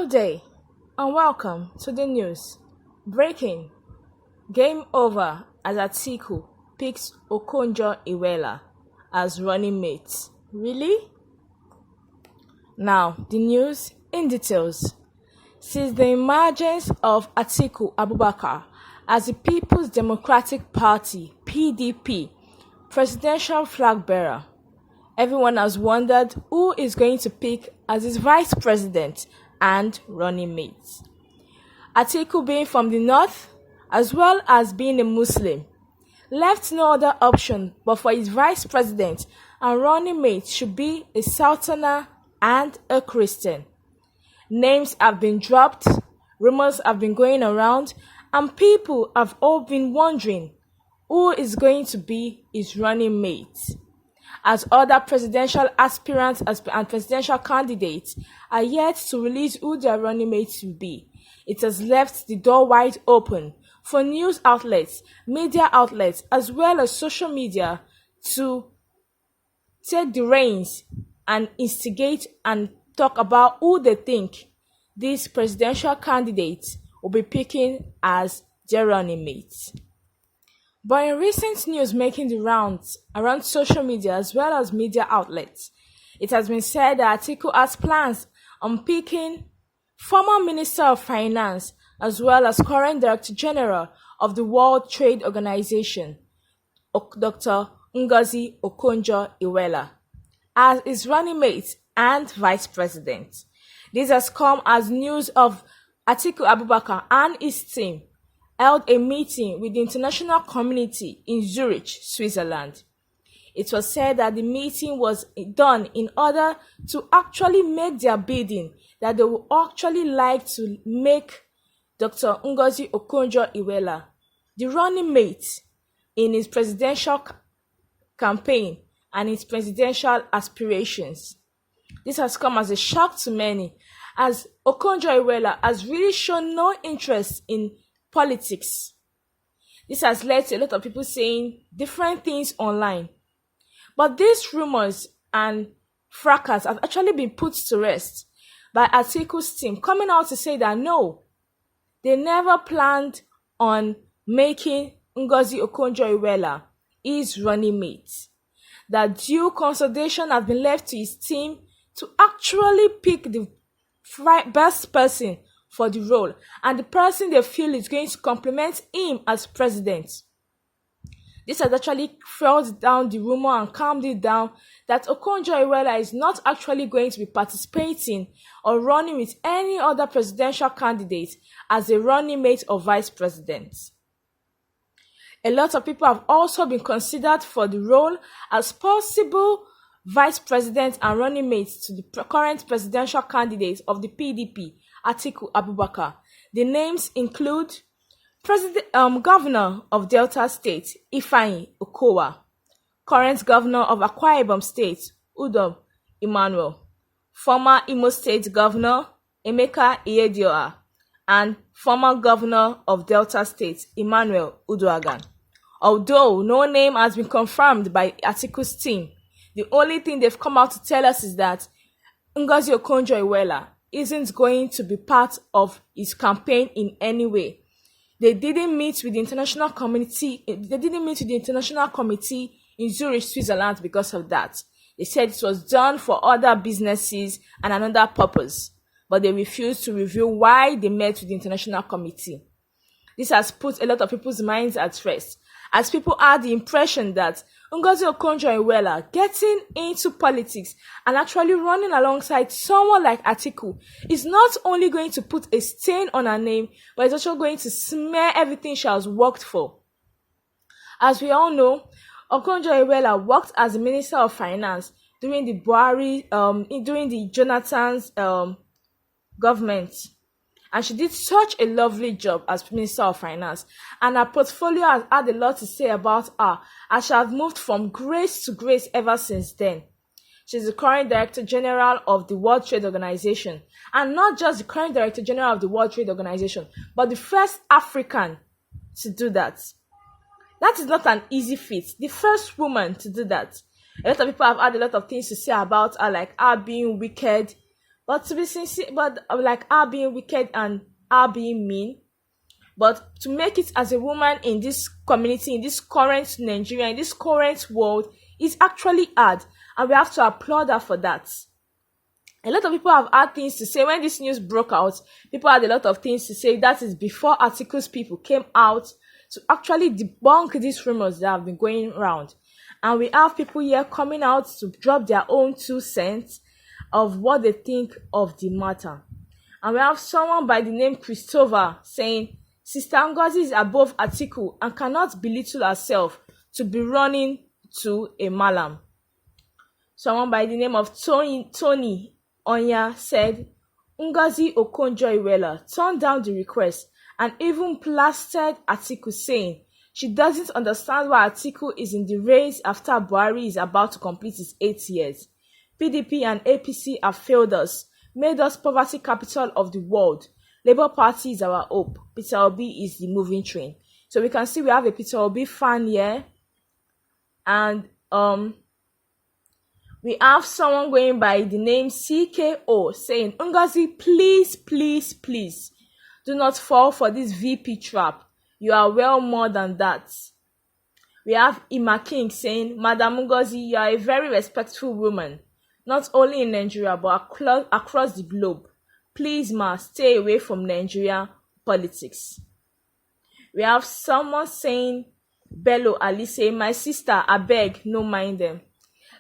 Good day and welcome to the news. Breaking: Game over as Atiku picks Okonjo Iwela as running mate. Really? Now, the news in details. Since the emergence of Atiku Abubakar as the People's Democratic Party (PDP) presidential flag bearer, everyone has wondered who is going to pick as his vice president and running mate. Atiku, being from the north as well as being a Muslim, left no other option but for his vice president and running mate should be a Southerner and a Christian. Names have been dropped, rumors have been going around, and people have all been wondering who is going to be his running mate, as other presidential aspirants and presidential candidates are yet to release who their running mates will be. It has left the door wide open for news outlets, media outlets, as well as social media to take the reins and instigate and talk about who they think these presidential candidates will be picking as their running mates. But in recent news making the rounds around social media as well as media outlets, it has been said that Atiku has plans on picking former Minister of Finance as well as current Director General of the World Trade Organization, Dr. Ngozi Okonjo-Iweala, as his running mate and vice president. This has come as news of Atiku Abubakar and his team held a meeting with the international community in Zurich, Switzerland. It was said that the meeting was done in order to actually make their bidding, that they would actually like to make Dr. Ngozi Okonjo-Iweala the running mate in his presidential campaign and his presidential aspirations. This has come as a shock to many, as Okonjo-Iweala has really shown no interest in politics. This has led to a lot of people saying different things online. But these rumors and fracas have actually been put to rest by Atiku's team, coming out to say that no, they never planned on making Ngozi Okonjo-Iweala his running mate. That due consultation has been left to his team to actually pick the best person for the role and the person they feel is going to complement him as president. This has actually felled down the rumor and calmed it down that Okonjo-Iweala is not actually going to be participating or running with any other presidential candidate as a running mate or vice president. A lot of people have also been considered for the role as possible vice president and running mates to the current presidential candidate of the PDP, Atiku Abubakar. The names include Governor of Delta State, Ifeanyi Okowa, current Governor of Akwa Ibom State, Udom Emmanuel, former Imo State Governor, Emeka Ihedioha, and former Governor of Delta State, Emmanuel Uduaghan. Although no name has been confirmed by Atiku's team, the only thing they've come out to tell us is that Ngozi Okonjo-Iweala isn't going to be part of his campaign in any way. They didn't meet with the international committee. In Zurich, Switzerland because of that. They said it was done for other businesses and another purpose, but they refused to reveal why they met with the international committee. This has put a lot of people's minds at rest, as people had the impression that Ngozi Okonjo-Iweala getting into politics and actually running alongside someone like Atiku is not only going to put a stain on her name, but it's also going to smear everything she has worked for. As we all know, Okonjo-Iweala worked as the Minister of Finance during the Jonathan's government. And she did such a lovely job as Minister of Finance. And her portfolio has had a lot to say about her, as she has moved from grace to grace ever since then. She's the current Director General of the World Trade Organization. And not just the current Director General of the World Trade Organization, but the first African to do that. That is not an easy feat. The first woman to do that. A lot of people have had a lot of things to say about her, like her being wicked, But to be sincere, but like her being wicked and her being mean, but to make it as a woman in this community, in this current Nigeria, in this current world, is actually hard, and we have to applaud her for that. A lot of people have had things to say. When this news broke out, people had a lot of things to say. That is before Atiku's people came out to actually debunk these rumors that have been going around. And we have people here coming out to drop their own 2 cents of what they think of the matter. And we have someone by the name Christopher saying, Sister Ngozi is above Atiku and cannot belittle herself to be running to a malam. Someone by the name of Tony Onya said, Ngozi Okonjo Iwela turned down the request and even plastered Atiku, saying she doesn't understand why Atiku is in the race after Buhari is about to complete his 8 years. PDP and APC have failed us, made us poverty capital of the world. Labour Party is our hope. Peter Obi is the moving train. So we can see we have a Peter Obi fan here. And we have someone going by the name CKO saying, Ngozi, please, please, please, do not fall for this VP trap. You are well more than that. We have Ima King saying, Madam Ngozi, you are a very respectful woman, not only in Nigeria, but across the globe. Please, ma, stay away from Nigeria politics. We have someone saying, Bello Ali saying, my sister, I beg, no mind them.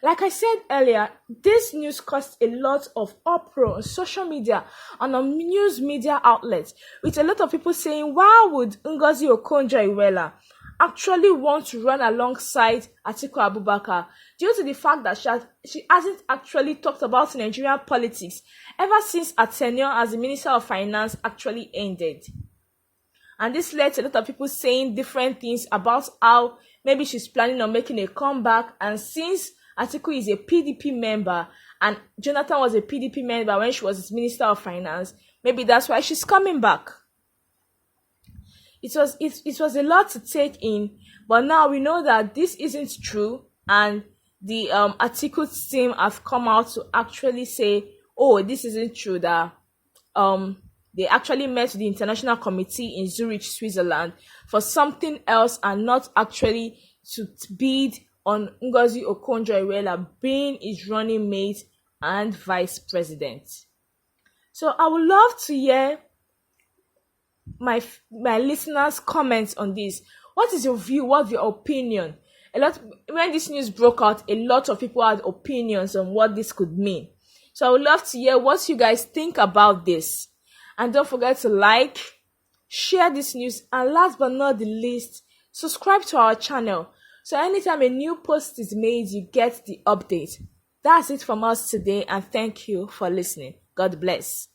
Like I said earlier, this news caused a lot of uproar on social media and on news media outlets, with a lot of people saying, why would Ngozi Okonjo-Iweala actually want to run alongside Atiku Abubakar due to the fact that she hasn't actually talked about Nigerian politics ever since her tenure as the Minister of Finance actually ended. And this led to a lot of people saying different things about how maybe she's planning on making a comeback, and since Atiku is a PDP member and Jonathan was a PDP member when she was his Minister of Finance, maybe that's why she's coming back. It was a lot to take in, but now we know that this isn't true, and the Atiku team have come out to actually say, oh, this isn't true, that they actually met the International Committee in Zurich, Switzerland for something else and not actually to bid on Ngozi Okonjo-Iweala being his running mate and vice president. So I would love to hear my listeners' comments on this. What is your view? What's your opinion? When this news broke out, a lot of people had opinions on what this could mean. So I would love to hear what you guys think about this. And don't forget to like, share this news, and last but not the least, subscribe to our channel. So anytime a new post is made, you get the update. That's it from us today, and thank you for listening. God bless.